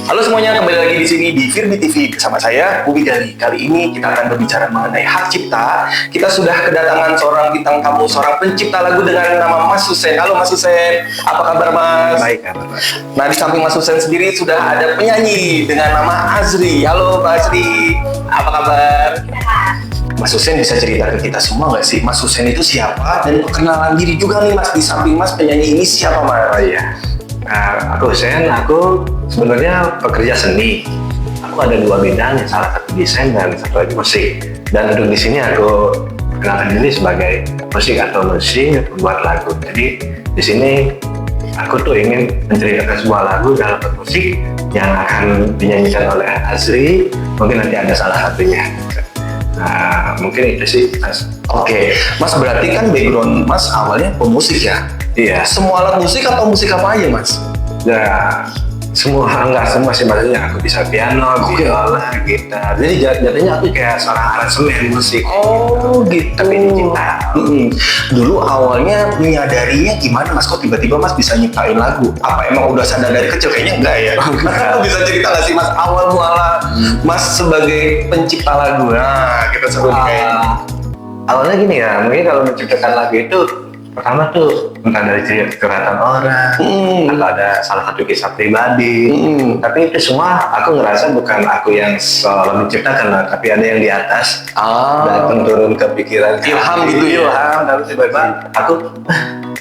Halo semuanya, kembali lagi di sini di Firbi TV bersama saya, Bubi Gali. Kali ini kita akan berbicara mengenai hak cipta. Kita sudah kedatangan seorang bintang tamu, seorang pencipta lagu dengan nama Mas Susen. Halo Mas Susen, apa kabar Mas? Baik, kabar. Nah, di samping Mas Susen sendiri sudah ada penyanyi dengan nama Azri. Halo Pak Azri, apa kabar? Mas Susen bisa cerita ke kita semua nggak sih, Mas Susen itu siapa? Dan perkenalan diri juga nih Mas, di samping Mas penyanyi ini siapa Mas? Oh iya, aku Hussein, aku sebenarnya pekerja seni. Aku ada dua bidang, salah satu desain dan satu lagi musik. Dan untuk di sini aku perkenalan diri sebagai musik atau pembuat lagu. Jadi di sini aku tuh ingin menceritakan sebuah lagu dalam bentuk musik yang akan dinyanyikan oleh Azri. Mungkin nanti ada salah satunya. Nah, mungkin itu sih, Mas. Oke, Mas berarti kan background Mas awalnya pemusik ya? Iya. Semua alat musik atau musik apa aja Mas? Ya, enggak semua sih, maksudnya aku bisa piano, biola, gitar. Jadi jatuhnya aku kayak seorang aransemen musik. Oh gitu. Tapi digital. Dulu awalnya menyadarinya gimana Mas? Kok tiba-tiba Mas bisa nyiptain lagu? Apa emang udah sadar dari kecil? Kayaknya enggak ya. Mas bisa cerita nggak sih Mas awal muala Mas sebagai pencipta lagu? Nah, kita sebut kayak awalnya gini ya, mungkin kalau menciptakan lagu itu pertama tuh entah dari curhatan orang atau ada salah satu kisah pribadi. Tapi itu semua aku ngerasa bukan aku yang selalu menciptakan lah, tapi ada yang di atas datang turun ke pikiran, ilham gitu ya. Ilham, dan tiba-tiba aku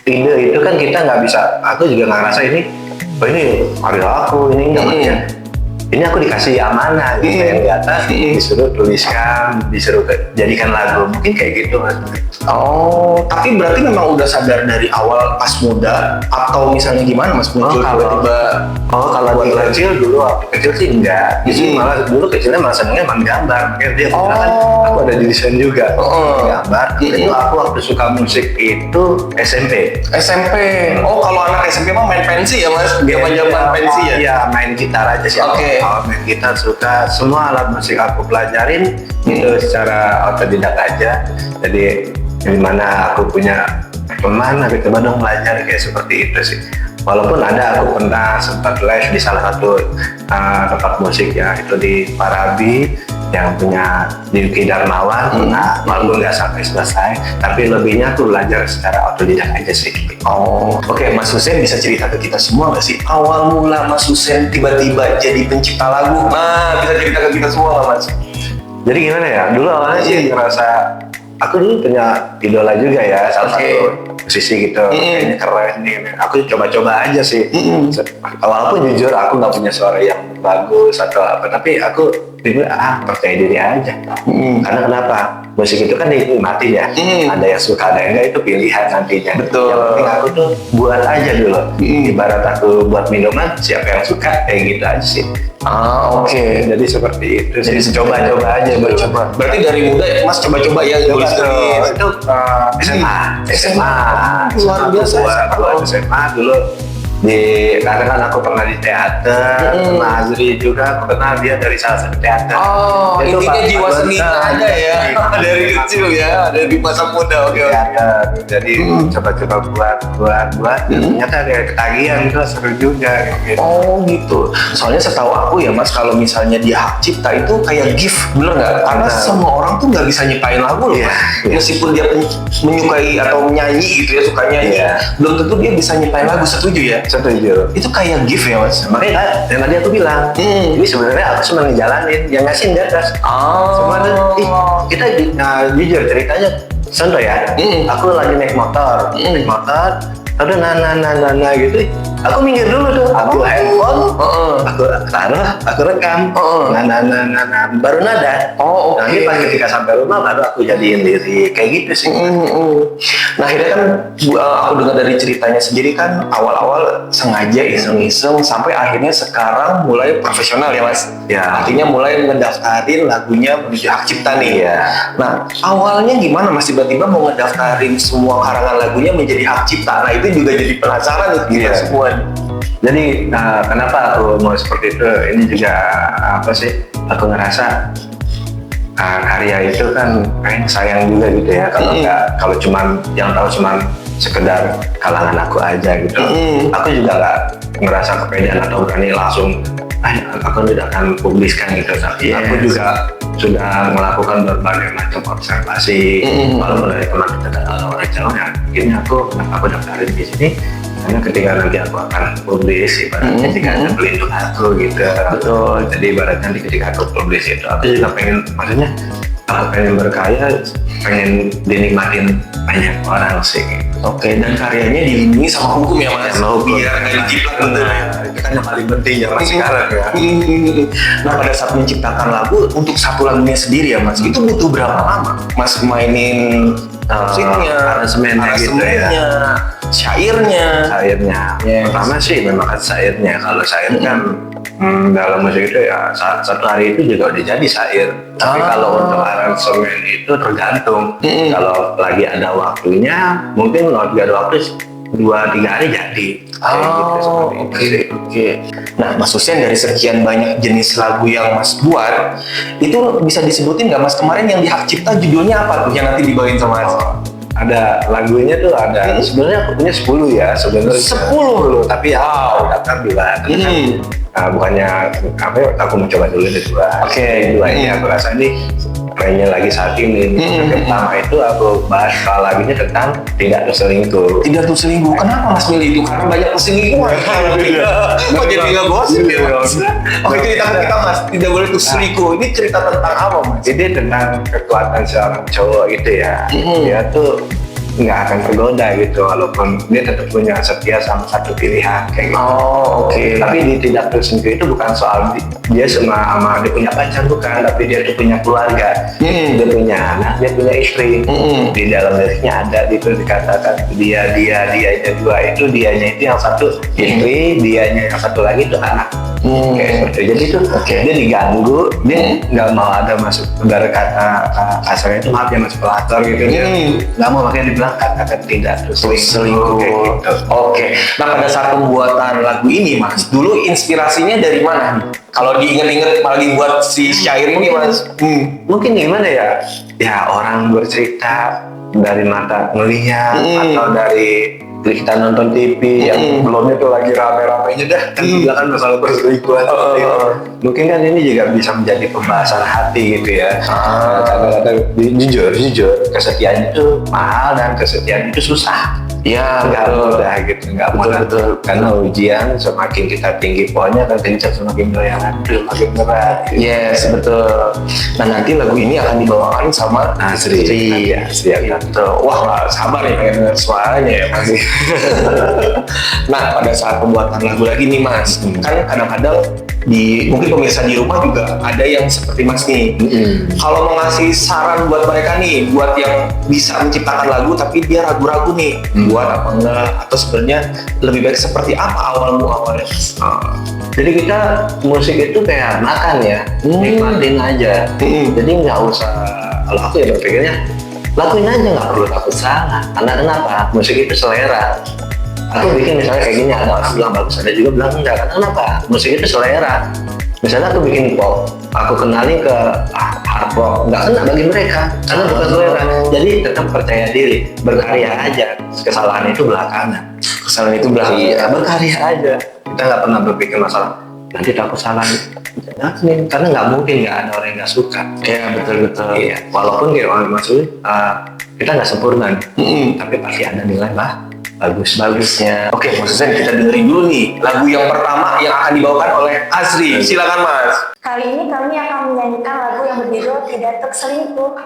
ide itu kan kita nggak bisa, aku juga nggak ngerasa ini karya aku, ini nggak maksudnya. Ini aku dikasih amanah gitu yang di atas, disuruh tuliskan, disuruh jadikan lagu, mungkin kayak gitu Mas. Oh, tapi berarti memang udah sadar dari awal pas muda atau misalnya gimana Mas muncul tiba-tiba? Kalau di kecil dulu, waktu kecil sih enggak. Justru malah dulu kecilnya malah senengnya main gambar. Makanya dia bilang kan aku ada di desain juga. Gambar. Itu aku waktu suka musik itu SMP. SMP. Oh, kalau anak SMP mah main pensi ya Mas? Zaman-zaman pensi ya? Iya, main gitar aja sih. Oke. Main gitar suka. Semua alat musik aku pelajarin itu secara otodidak aja. Jadi dimana aku punya teman, aku coba dong belajar kayak seperti itu sih. Walaupun aku pernah sempat live di salah satu tempat musik ya, itu di Parabi yang punya Yuki Darmawan. Nah, walaupun nggak sampai selesai, tapi lebihnya aku belajar secara otodidak aja sih. Oke, Mas Susen bisa cerita ke kita semua nggak sih awal mula Mas Susen tiba-tiba jadi pencipta lagu? Nah, bisa cerita ke kita semua Mas. Jadi gimana ya? Dulu awalnya sih ngerasa aku dulu punya idola juga ya, salah satu musisi gitu, kayaknya keren nih. Aku coba-coba aja sih. Walaupun jujur aku nggak punya suara yang bagus atau apa, tapi aku percaya diri aja. Karena kenapa? Musik itu kan dinikmati ya. Ada yang suka, ada yang enggak, itu pilihan nantinya. Betul. Yang penting aku tuh buat aja dulu. Ibarat aku buat minuman, siapa yang suka, kayak gitu aja sih. Oke. Jadi seperti itu. Jadi coba-coba aja. Berarti dari muda Mas coba-coba ya tulis. Itu SMA. Luar biasa. SMA dulu karena kan aku pernah di teater, sama Azri juga aku kenal dia dari salah satu teater. Intinya jiwa seni ada ya dari kecil ya, dari masa muda. Oke. Jadi coba-coba buat ternyata ada ketagihan, itu seru juga gitu. Oh gitu. Soalnya setahu aku ya Mas, kalau misalnya dia hak cipta itu kayak gift, bener nggak? Karena semua orang tuh nggak bisa nyiptain lagu loh Mas. Meskipun dia menyukai atau menyanyi gitu ya, suka nyanyi, belum tentu dia bisa nyiptain lagu. Setuju ya? Setuju. Itu kayak gift ya Mas. Makanya yang tadi aku bilang, ini sebenarnya aku cuma ngejalanin, yang ngasih di atas. Cuma kita jujur ceritanya, contoh ya, aku lagi naik motor, aduh nah gitu, aku minggir dulu tuh, aku handphone, aku taruh, aku rekam, nah, baru nada. Nanti pas ketika sampai rumah baru aku jadiin lirik, kayak gitu sih. Nah akhirnya kan aku dengar dari ceritanya sendiri kan awal-awal sengaja iseng-iseng sampai akhirnya sekarang mulai profesional ya Mas. Ya. Artinya mulai ngedaftarin lagunya menuju hak cipta nih. Nah awalnya gimana Mas tiba-tiba mau ngedaftarin semua karangan lagunya menjadi hak cipta? Nah itu juga jadi penasaran nih kita semua. Jadi kenapa aku mau seperti itu? Ini juga apa sih? Aku ngerasa karya itu kan kayaknya sayang juga gitu ya, kalau cuman yang tahu cuman sekedar kalangan aku aja gitu. Aku juga nggak ngerasa kepedean atau berani langsung aku tidak akan publiskan gitu, tapi aku juga sudah melakukan berbagai macam observasi. Walaupun dari teman kita ada orang Jawa ya, akhirnya aku daftarin di sini karena ketika nanti aku akan publish ibaratnya ketika ada pelindung aku gitu. Betul. Jadi ibaratnya nanti ketika aku publish itu aku juga pengen, maksudnya pengen berkarya, pengen dinikmatin banyak orang sih gitu. Oke, dan karyanya dilindungi sama hukum ya Mas? Sama hukum. Biar nggak dijiplak bener ya. Itu kan yang paling penting ya Mas sekarang ya. Nah pada saat menciptakan lagu untuk satu lagunya sendiri ya Mas, itu butuh berapa lama? Mas mainin musiknya, aransemennya gitu ya. syairnya. Yes. Pertama sih memang kan syairnya. Kalau syair kan dalam musik itu ya satu hari itu juga udah jadi syair. Tapi kalau untuk aransemen itu tergantung. Kalau lagi ada waktunya, mungkin kalau lagi ada waktu 2-3 hari jadi. Oke. Nah, Mas Hussein, dari sekian banyak jenis lagu yang Mas buat, itu bisa disebutin nggak Mas kemarin yang di Hak Cipta judulnya apa tuh yang nanti dibawain sama Mas? Ada lagunya tuh ada, sebenarnya aku punya 10 ya sebenarnya. 10? Tapi ya daftar dua. Bukannya apa ya, aku mencoba dulu deh dua. Dua ini aku rasa ini trennya lagi saat ini. Yang pertama itu aku bahas soal lagunya tentang tidak terselingkuh. Tidak terselingkuh. Kenapa Mas milih itu? Karena banyak perselingkuhan. Kok jadi nggak gosip ya Mas? Oke, cerita ke kita Mas, tidak boleh terselingkuh. Ini cerita tentang apa Mas? Jadi tentang kekuatan seorang cowok itu ya. Dia tuh nggak akan tergoda gitu, walaupun dia tetap punya setia sama satu pilihan kayak gitu. Tapi di tidak terselingkuh itu bukan soal dia sama dia punya pacar, bukan, tapi dia tuh punya keluarga, dia punya anak, dia punya istri. Di dalam liriknya ada itu dikatakan dianya dua, itu dianya itu yang satu istri, dianya yang satu lagi itu anak. Kayak seperti itu. Jadi tuh dia diganggu, dia nggak mau ada masuk, dari kata kasarnya itu maaf ya masuk pelakor gitu, dia nggak mau, makanya dibilang kata tidak terselingkuh kayak gitu. Nah pada saat pembuatan lagu ini Mas, dulu inspirasinya dari mana nih? Kalau diinget-inget apalagi buat si syair ini Mas? Mungkin gimana ya? Ya orang bercerita dari mata ngelihat atau dari kita nonton TV yang belumnya tuh lagi rame-ramenya dah kan kan masalah perselingkuhan. Mungkin kan ini juga bisa menjadi pembahasan hati gitu ya. Kadang-kadang jujur kesetiaan itu mahal dan kesetiaan itu susah. Ya, nggak mudah gitu, nggak mudah. Karena ujian semakin kita tinggi poinnya kan kencang, semakin goyangan semakin berat. Yes, betul. Nah nanti lagu ini akan dibawakan sama Asri. Gitu. Wah, sabar nih pengen denger suaranya ya Mas. Nah pada saat pembuatan lagu lagi nih Mas, kan kadang-kadang mungkin pemirsa di rumah juga ada yang seperti Mas nih. Kalau mau ngasih saran buat mereka nih, buat yang bisa menciptakan lagu tapi dia ragu-ragu nih, buat apa enggak, atau sebenarnya lebih baik seperti apa awalnya Mas? Jadi kita musik itu kayak makan ya, nikmatin aja. Jadi nggak usah, kalau aku ya berpikirnya lakuin aja, nggak perlu takut salah. Karena kenapa? Musik itu selera. Aku bikin misalnya kayak gini, ada orang bilang bagus, ada juga bilang enggak. Kenapa? Musik itu selera. Misalnya aku bikin pop, aku kenalin ke hard rock, nggak kena bagi mereka karena bukan selera. Jadi tetap percaya diri, berkarya aja. Kesalahan itu belakangan. Iya, berkarya aja. Kita nggak pernah berpikir masalah nanti takut salah. Karena nggak mungkin nggak ada orang yang nggak suka. Ya betul. Iya. Walaupun kayak orang maksudnya kita nggak sempurna, tapi pasti ada nilai bagusnya. Oke, Mas Hussein, kita dengerin dulu nih lagu yang pertama yang akan dibawakan oleh Azri. Silakan Mas. Kali ini kami akan menyanyikan lagu yang berjudul Tidak Terselingkuh.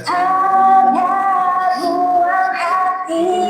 Hanya buang hati.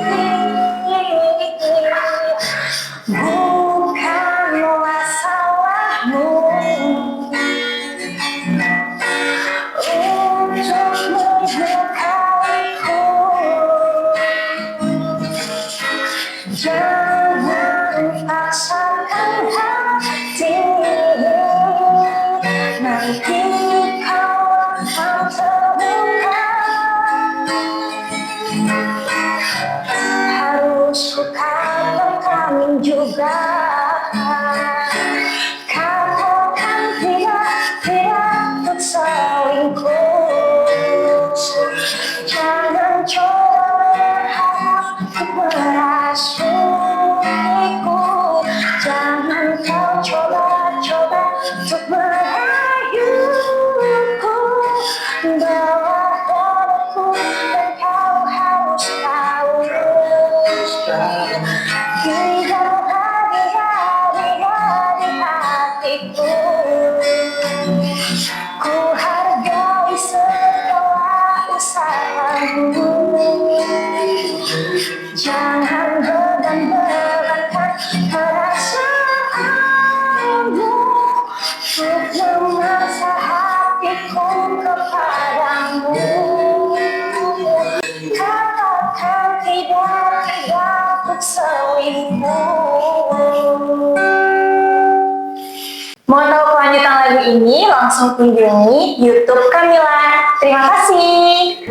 ini, langsung kunjungi YouTube Kamila. Terima kasih.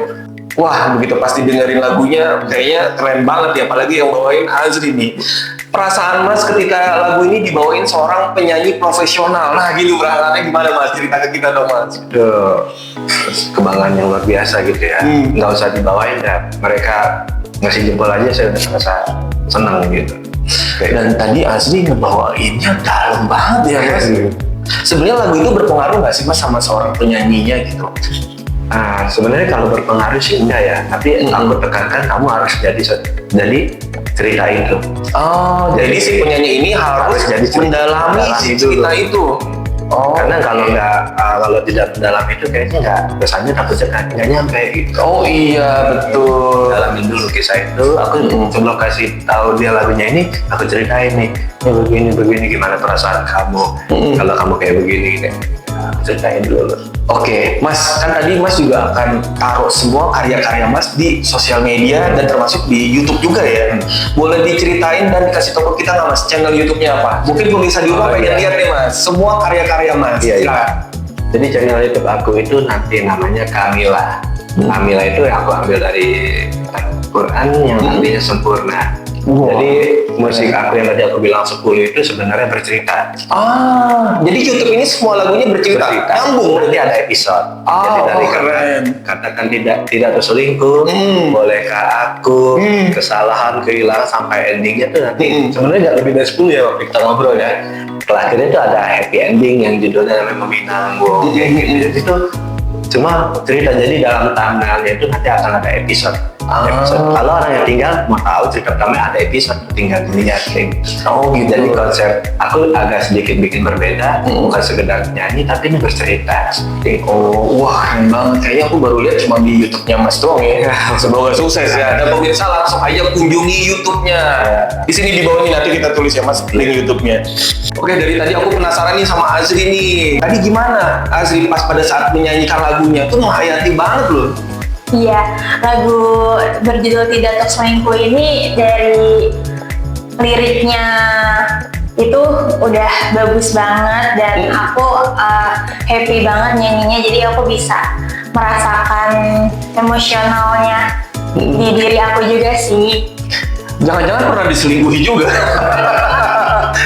Wah, begitu pasti dengerin lagunya, kayaknya keren banget ya, apalagi yang bawain Azri nih. Perasaan Mas ketika lagu ini dibawain seorang penyanyi profesional. Nah, gitu perasaannya gimana Mas? Cerita ke kita dong Mas. Itu kebanggaan yang luar biasa gitu ya. Nggak usah dibawain ya. Mereka ngasih jempol aja saya udah merasa senang gitu. Dan tadi Azri ngebawainnya dalam banget ya Mas. Sebenarnya lagu itu berpengaruh nggak sih Mas sama seorang penyanyinya gitu? Nah, sebenarnya kalau berpengaruh sih enggak ya, tapi aku tekankan kamu harus jadi cerita itu. Oh, jadi si penyanyi ini harus jadi mendalami si cerita itu. Oh, karena kalau tidak mendalam itu kayaknya nggak, kesannya takutnya nggak nyampe gitu. Oh iya betul. Dalamin dulu kisah itu, aku coba kasih tahu dia lagunya ini, aku ceritain nih, ini begini gimana perasaan kamu, kalau kamu kayak begini deh. Aku ceritain dulu. Oke, Mas, kan tadi Mas juga akan taruh semua karya-karya Mas di sosial media dan termasuk di YouTube juga ya. Boleh diceritain dan dikasih tahu ke kita nggak Mas, channel YouTube-nya apa? Mungkin pemirsa di rumah pengen lihat nih Mas, semua karya-karya Mas. Iya. Silakan. Jadi channel YouTube aku itu nanti namanya Kamila. Kamila itu yang aku ambil dari Quran yang artinya sempurna. Jadi musik aku yang tadi aku bilang 10 itu sebenarnya bercerita. Jadi YouTube ini semua lagunya bercerita. Nyambung. Nanti ada episode. Jadi dari katakan tidak terselingkuh, bolehkah aku, kesalahan, kehilangan sampai endingnya tuh nanti sebenarnya nggak lebih dari 10 ya waktu kita ngobrol ya. Terakhirnya itu ada happy ending yang judulnya namanya Meminanggung. Jadi itu cuma cerita, jadi dalam thumbnailnya itu nanti akan ada episode. Kalau orang yang tinggal mau tahu cerita pertama ada episode, tinggal dilihat kayak gitu. Oh gitu. Jadi konsep aku agak sedikit bikin berbeda, bukan sekedar nyanyi tapi ini bercerita. Oh, wah keren banget. Kayaknya aku baru lihat cuma di YouTube-nya Mas doang ya. Semoga sukses ya. Dan pemirsa langsung aja kunjungi YouTube-nya. Di sini di bawah ini nanti kita tulis ya Mas link YouTube-nya. Oke, dari tadi aku penasaran nih sama Azri nih. Tadi gimana Azri pas pada saat menyanyikan lagunya tuh menghayati banget loh. Iya, lagu berjudul Tidak Terselingkuh ini dari liriknya itu udah bagus banget dan aku happy banget nyanyinya, jadi aku bisa merasakan emosionalnya di diri aku juga sih. Jangan-jangan pernah diselingkuhi juga.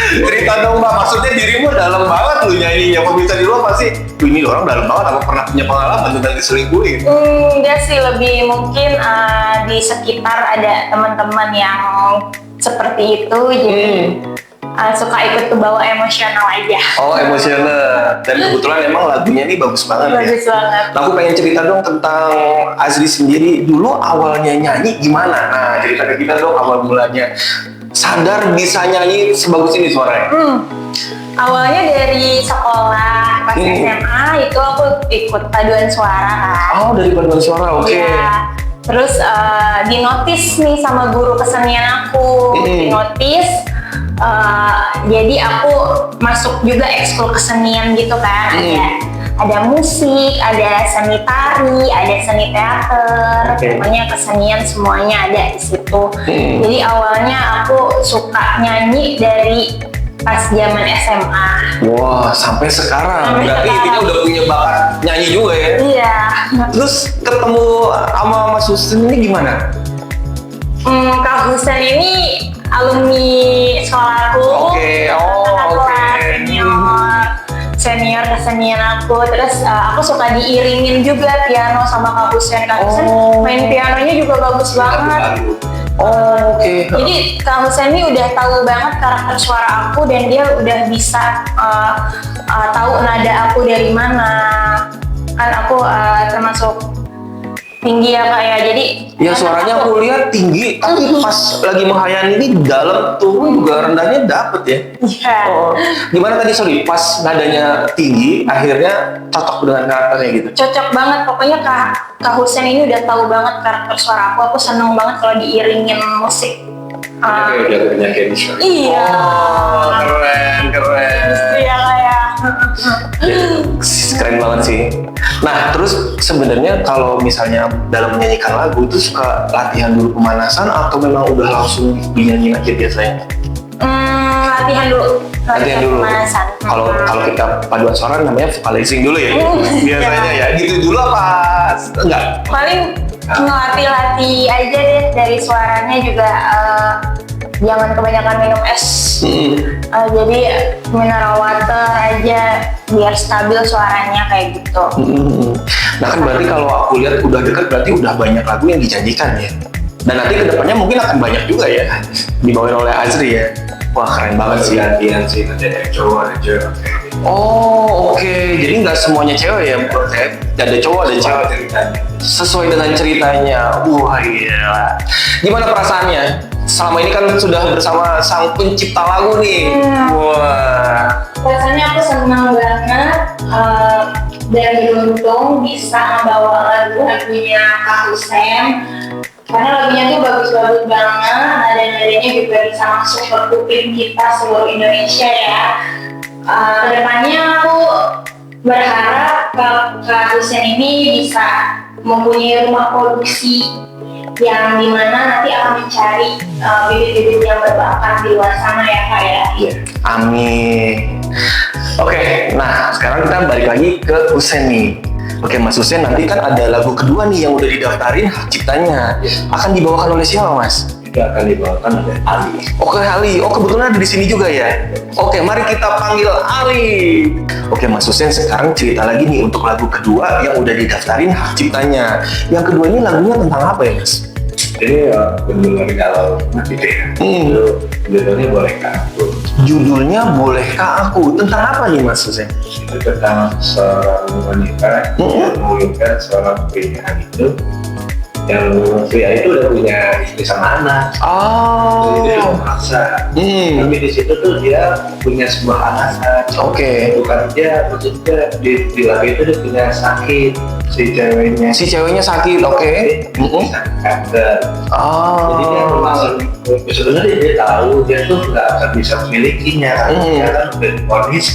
Cerita dong Mbak, maksudnya dirimu dalam banget lu nyanyinya. Pemirsa di luar pasti, ini orang dalam banget, apa pernah punya pengalaman tentang diselingkuhi? Enggak sih, lebih mungkin di sekitar ada teman-teman yang seperti itu, jadi suka ikut ke bawah emosional aja. Oh emosional, dan kebetulan emang lagunya ini bagus banget Bagus ya. banget. Nah, aku pengen cerita dong tentang Azri sendiri. Dulu awalnya nyanyi gimana? Nah cerita ke kita dong awal mulanya. Sadar bisa nyanyi sebagus ini suaranya? Awalnya dari sekolah, pas SMA itu aku ikut paduan suara kan. Oh dari paduan suara, oke. Iya. Terus dinotis nih sama guru kesenian aku, dinotis. Jadi aku masuk juga ekskul kesenian gitu kan. Ada musik, ada seni tari, ada seni teater, pokoknya kesenian semuanya ada di situ. Jadi awalnya aku suka nyanyi dari pas zaman SMA. Wah, sampai sekarang. Berarti intinya udah punya bakat nyanyi juga ya? Iya. Terus ketemu sama Mas Husen ini gimana? Kak Husen ini alumni sekolahku. Oke, Senior kesenian aku. Terus aku suka diiringin juga piano sama Kak Husen. Kak Husen main pianonya juga bagus banget. Oke. Jadi Kak Husen ini udah tahu banget karakter suara aku dan dia udah bisa tahu nada aku dari mana. Kan aku termasuk tinggi ya Kak ya, jadi ya suaranya aku lihat tinggi, tapi pas lagi menghayal ini dalam turun juga rendahnya dapet ya. Iya. Oh, gimana tadi sorry, pas nadanya tinggi akhirnya cocok dengan karakternya gitu. Cocok banget, pokoknya Kak Husen ini udah tahu banget karakter suara aku. Aku seneng banget kalau diiringin musik. Udah punya chemistry. Iya. Oh, keren. Iya kayak. Keren banget sih. Nah, terus sebenarnya kalau misalnya dalam menyanyikan lagu itu suka latihan dulu pemanasan atau memang udah langsung dinyanyiin aja biasanya? Latihan dulu. Latihan dulu. Pemanasan. Kalau kita paduan suara namanya vocalizing dulu ya. Biasanya ya. Gitu dulu apa? Enggak. Paling ngelatih-latih aja deh dari suaranya juga. Jangan kebanyakan minum es. Jadi mineral water aja biar stabil suaranya kayak gitu. Nah kan berarti kalau aku lihat udah dekat berarti udah banyak lagu yang dijanjikan ya. Dan nanti kedepannya mungkin akan banyak juga ya dibawain oleh Azri ya. Wah keren banget sih. gantian sih, nanti ada yang cowok ada cewek. Oh oke, jadi nggak semuanya cewek ya bro? Ada cowok ada cewek. Ceritanya. Sesuai dengan ceritanya. Wah gila. Gimana perasaannya? Selama ini kan sudah bersama sang pencipta lagu nih. Wah. Rasanya aku senang banget dan beruntung bisa membawa lagunya Kak Hussein. Karena lagunya tuh bagus-bagus banget, nada-nadanya juga bisa masuk ke kuping kita seluruh Indonesia ya. Kedepannya aku berharap Kak Hussein ini bisa mempunyai rumah produksi yang dimana nanti akan mencari bibit-bibit yang berbakat di luar sana ya Kak ya. Amin. Oke, nah sekarang kita balik lagi ke Hussein nih. Oke Mas Hussein, nanti kan ada lagu kedua nih yang udah didaftarin hak ciptanya. Akan dibawakan oleh siapa Mas? Itu akan dibawakan oleh Ali. Oke Ali, oh kebetulan ada di sini juga ya. Oke, mari kita panggil Ali. Oke Mas Hussein, sekarang cerita lagi nih untuk lagu kedua yang udah didaftarin hak ciptanya. Yang kedua ini lagunya tentang apa ya Mas? Ini benar-benar kalau gitu ya. Itu judulnya Bolehkah Aku. Judulnya Bolehkah Aku. Tentang apa nih Mas Hussein? Itu tentang seorang wanita yang menginginkan seorang pria itu, yang pria itu udah punya istri sama anak. Oh. Jadi dia memaksa. Tapi di situ tuh dia punya sebuah alasan. Oke. Bukan dia, maksudnya di lagu itu dia punya sakit si ceweknya. Si ceweknya sakit, oke. Sakit kanker. Oh. Jadi dia memang sebenarnya dia tahu dia tuh nggak akan bisa memilikinya. Dia kan udah divonis,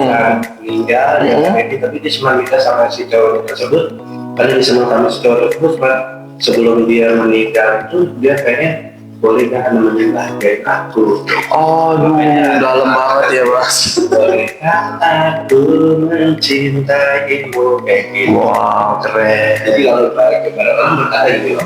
kan meninggal, dia kan ini, tapi dia cuma minta sama si cowok tersebut. Karena dia semua sama si cowok tersebut, sebelum dia meninggal itu dia kayaknya boleh nggak nemenin bahagiain aku. Oh, dalam banget ya Mas. Bolehkah aku mencintaimu kayak gitu. Wow, keren. Jadi kalau kepada orang berkata gitu,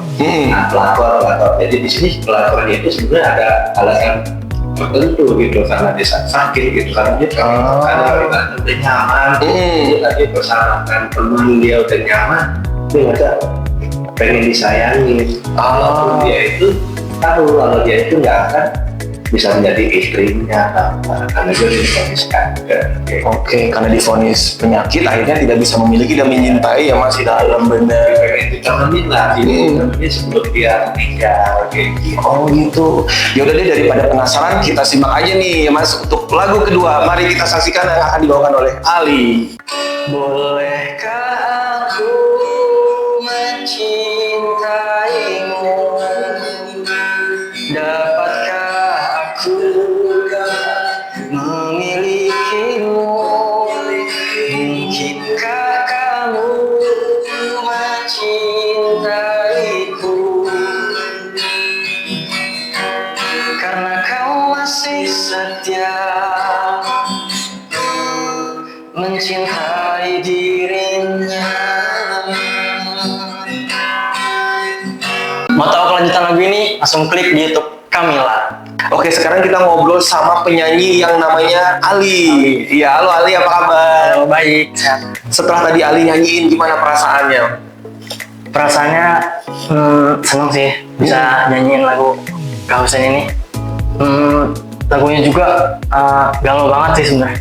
nah pelakor. Jadi di sini pelakornya itu sebenarnya ada alasan tertentu gitu, karena dia sakit gitu, karena dia karena udah nyaman, dia tadi persyaratan teman dia udah nyaman, dia nggak pengen disayangi. Walaupun dia itu tahu kalau dia itu nggak akan bisa menjadi istrinya karena dia divonis kanker. Oke, karena divonis penyakit akhirnya tidak bisa memiliki dan mencintai ya masih dalam benar. Pengen ditemenin lah, ini sebelum dia meninggal kayak gitu. Oh gitu. Ya udah deh, daripada penasaran kita simak aja nih ya Mas untuk lagu kedua. Mari kita saksikan yang akan dibawakan oleh Ali. Bolehkah aku mencintaimu? Dapatkah aku memilikimu? Mungkinkah kamu mencintaiku? Karena kau masih setia mencintai dirinya. Mau tahu kelanjutan lagu ini? Langsung klik di YouTube Camilla. Oke, sekarang kita ngobrol sama penyanyi yang namanya Ali. Iya, halo Ali, apa kabar? Halo, baik. Setelah tadi Ali nyanyiin, gimana perasaannya? Perasaannya seneng sih bisa nyanyiin lagu Kak Hussein ini. Lagunya juga galau banget sih sebenarnya.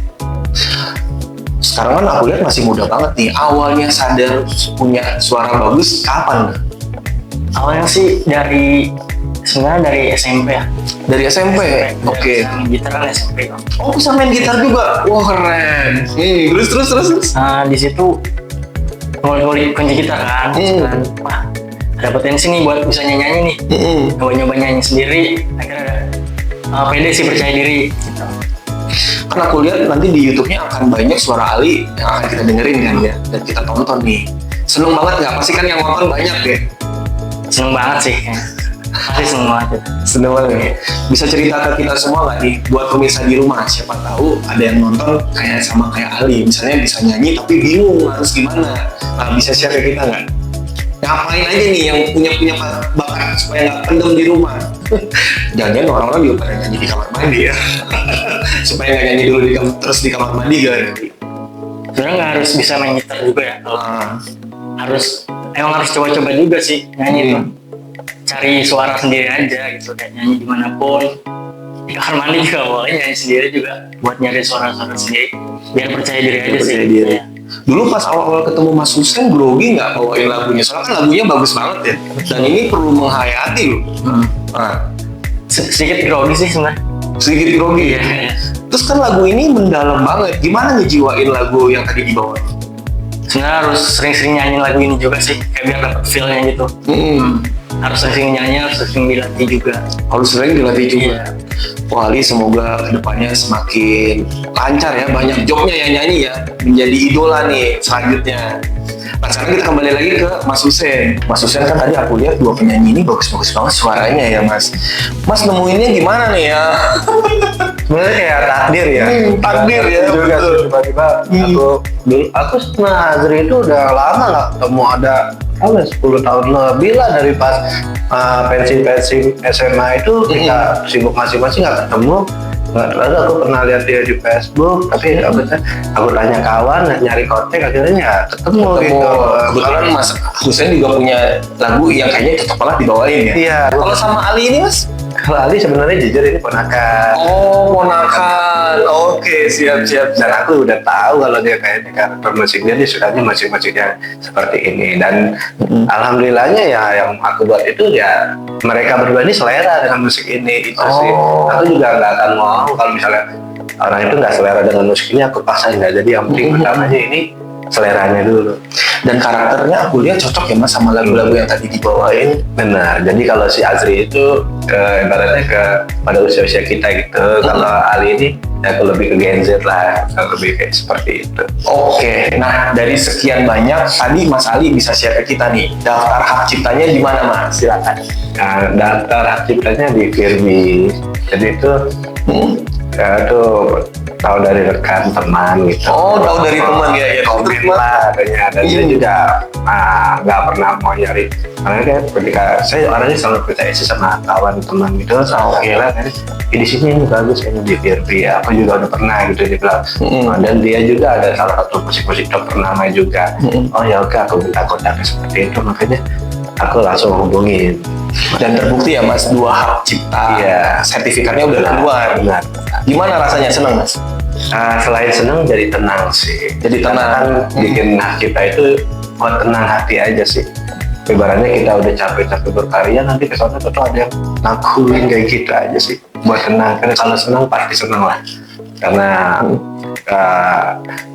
Sekarang kan aku lihat masih muda banget nih. Awalnya sadar punya suara bagus kapan? Awalnya sih sebenarnya dari SMP ya. Dari SMP? Oke. Main gitar kan SMP. Oh, bisa main gitar juga? Wah, keren. Terus. Di situ ngulik kunci gitar kan. Wah, ada potensi nih buat bisa nyanyi nih. Nyoba nyanyi sendiri. Akhirnya pede sih, percaya diri. Gitu. Kan aku lihat nanti di YouTube-nya akan banyak suara Ali yang akan kita dengerin kan ya, dan kita tonton nih. Seneng banget nggak? Pasti kan yang nonton banyak ya. Seneng banget sih. Pasti seneng banget. Seneng banget. Bisa cerita ke kita semua nggak nih, buat pemirsa di rumah, siapa tahu ada yang nonton kayak sama kayak Ali, misalnya bisa nyanyi tapi bingung harus gimana. Nah, bisa share ke kita nggak? Ngapain aja nih yang punya bakat supaya nggak pendem di rumah? Jangan-jangan orang-orang juga pada nyanyi di kamar mandi ya. Supaya nggak nyanyi dulu terus di kamar mandi kan? Sebenarnya nggak harus bisa main gitar juga ya. Ah. Emang harus coba-coba juga sih nyanyi itu. Cari suara sendiri aja gitu, kayak nyanyi dimanapun. Di kamar mandi juga boleh nyanyi sendiri juga, buat nyari suara-suara sendiri. Biar percaya diri aja sih. Percaya diri. Dulu pas awal-awal ketemu Mas Husen, grogi nggak bawain lagunya? Soalnya kan lagunya bagus banget ya. Dan ini perlu menghayati loh. Nah, Sedikit grogi sih sebenarnya. sedikit grogi ya. Terus kan lagu ini mendalam banget. Gimana ngejiwain lagu yang tadi dibawain? Sebenarnya harus sering-sering nyanyi lagu ini juga sih, kayak biar dapet feel-nya gitu. Harus sering nyanyi, harus sering dilatih juga. Harus sering dilatih juga. Iya. Wah, Ali semoga kedepannya semakin lancar ya, banyak jobnya yang nyanyi ya, menjadi idola nih selanjutnya. Nah, sekarang kita kembali lagi ke Mas Husen. Mas Husen kan tadi aku lihat dua penyanyi ini bagus-bagus banget suaranya ya Mas. Mas nemuinnya gimana nih ya? Sebenarnya kayak takdir ya. Takdir ya, Juga betul. sih, tiba-tiba aku sama Azri itu udah lama nggak ketemu, ada 10 tahun lebih lah dari pas pensi SMA itu kita sibuk masing-masing nggak ketemu. Nggak terus aku pernah lihat dia di Facebook, tapi aku tanya kawan, nyari kontak, akhirnya ya ketemu gitu. Kebetulan Mas Husen juga punya lagu yang kayaknya cocok banget dibawain ya. Iya. Kalau sama Ali ini Mas? Kalau Ali sebenarnya jujur ini ponakan. Oh, ponakan. Oke, siap. Dan aku udah tahu kalau dia kayaknya karakter musiknya dia sukanya musik-musik yang seperti ini. Dan alhamdulillahnya ya yang aku buat itu ya mereka berdua ini selera dengan musik ini. Itu sih. Aku juga nggak akan mau kalau misalnya orang itu nggak selera dengan musik ini, aku paksain nggak. Jadi yang penting utamanya ini seleranya dulu. Dan karakternya aku lihat cocok ya Mas sama lagu-lagu yang tadi dibawain. Benar. Jadi kalau si Azri itu ibaratnya pada usia-usia kita gitu. Kalau Ali ini ya aku lebih ke Gen Z lah, lebih kayak seperti itu. Oke, nah dari sekian banyak tadi Mas Ali bisa share ke kita nih daftar hak ciptanya di mana Mas? Silakan. Nah, daftar hak ciptanya di Firbi. Jadi itu itu tahu dari rekan teman gitu. Oh, tahu dari teman ya, Komen lah adanya. Dan dia juga nggak pernah mau nyari. Karena kan ketika saya orangnya selalu percaya sih sama kawan teman gitu, sama kira kan di sini ini bagus kayaknya di Firbi. Aku juga udah pernah gitu dia bilang. Dan dia juga ada salah satu musik-musik top ternama juga. Oh ya oke, aku minta kontaknya seperti itu, makanya aku langsung hubungin. Dan terbukti ya Mas, 2 hak cipta. Iya. Sertifikatnya udah keluar. Benar. Gimana rasanya, senang Mas? Selain senang jadi tenang sih. Jadi tenang. Karena kan bikin hak kita itu buat tenang hati aja sih. Ibaratnya kita udah capek-capek berkarya, nanti kesana tuh ada yang nakuin kayak gitu aja sih. Buat tenang. Karena kalau senang pasti senang lah. Karena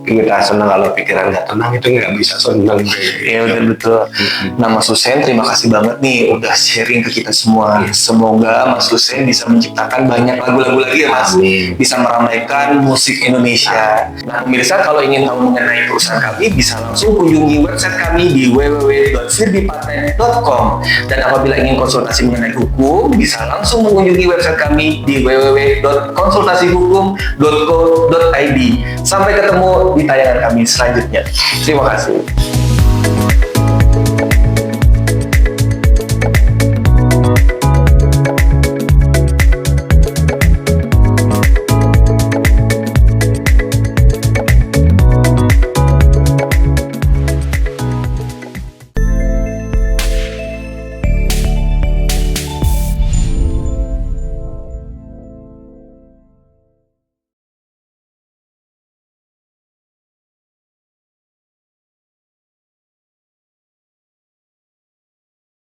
kita senang, kalau pikiran nggak tenang itu nggak bisa senang. Ya udah betul. Nah Mas Husen, terima kasih banget nih udah sharing ke kita semua. Semoga Mas Husen bisa menciptakan banyak lagu-lagu lagi ya Mas. Amin. Bisa meramaikan musik Indonesia. Nah pemirsa, kalau ingin tahu mengenai perusahaan kami bisa langsung kunjungi website kami di www.firbipaten.com. Dan apabila ingin konsultasi mengenai hukum bisa langsung mengunjungi website kami di www.konsultasihukum.co.id. Sampai ketemu di tayangan kami selanjutnya. Terima kasih.